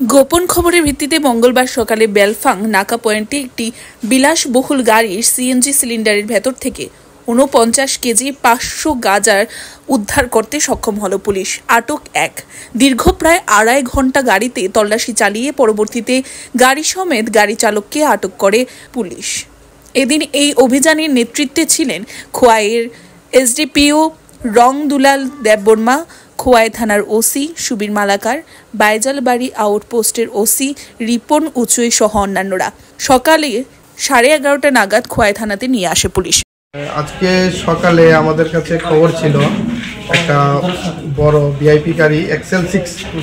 গোপন খবরের ভিত্তিতে মঙ্গলবার সকালে বেলফাং নাকা পয়েন্টে একটি বিলাসবহুল গাড়ির সিএনজি সিলিন্ডারের ভেতর থেকে ৪৯ কেজি ৫০০ গাঁজার উদ্ধার করতে সক্ষম হল পুলিশ। আটক এক। দীর্ঘ প্রায় ২.৫ ঘন্টা গাড়িতে তল্লাশি চালিয়ে পরবর্তীতে গাড়ি সমেত গাড়ি চালককে আটক করে পুলিশ। এদিন এই অভিযানের নেতৃত্বে ছিলেন খোয়াইয়ের এসডিপিও রংদুলাল দেববর্মা, খোয়াই থানার ওসি সুবীর মালাকার, বাইজালবাড়ি আউটপোস্টের ওসি রিপন উচুই সহ অন্যান্যরা। সকালে 11:30 নাগাদ খোয়াই থানাতে নিয়ে আসে পুলিশ। আজকে সকালে আমাদের কাছে খবর ছিল একটা বড় ভিআইপি গাড়ি XL6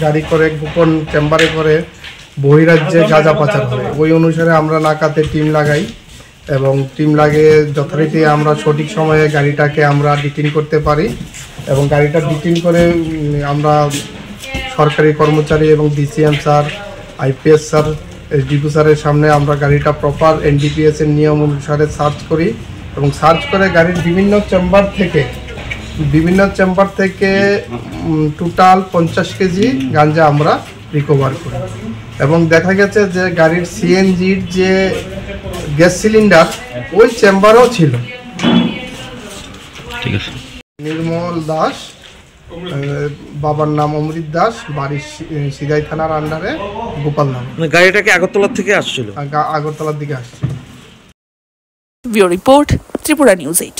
গাড়ি করে গোপন চেম্বারে করে বহিরাজ্যে গাঁজা পাচার হয়। ওই অনুসারে আমরা নাকাতে টিম লাগাই এবং টিম লাগিয়ে যথারীতি আমরা সঠিক সময়ে গাড়িটাকে আমরা ডিটেইন করতে পারি এবং গাড়িটা ডিটেইন করে আমরা সরকারি কর্মচারী এবং DCM sir, IPS sir, SDP স্যারের সামনে আমরা গাড়িটা প্রপার NDPS এর নিয়ম অনুসারে সার্চ করি এবং সার্চ করে গাড়ির বিভিন্ন চেম্বার থেকে টোটাল 50 কেজি গাঁজা আমরা রিকভার করি এবং দেখা গেছে যে গাড়ির সিএনজির যে গ্যাস সিলিন্ডার ওই চেম্বারও ছিল। ঠিক আছে। নির্মল দাস, বাবার নাম অমৃত দাস, বাড়ি সিগাই থানার আন্ডারে গোপাল নাম। গাড়িটাকে আগরতলা থেকে আসছিল? আগরতলার দিকে আসছিল। Bureau report, Tripura news 8।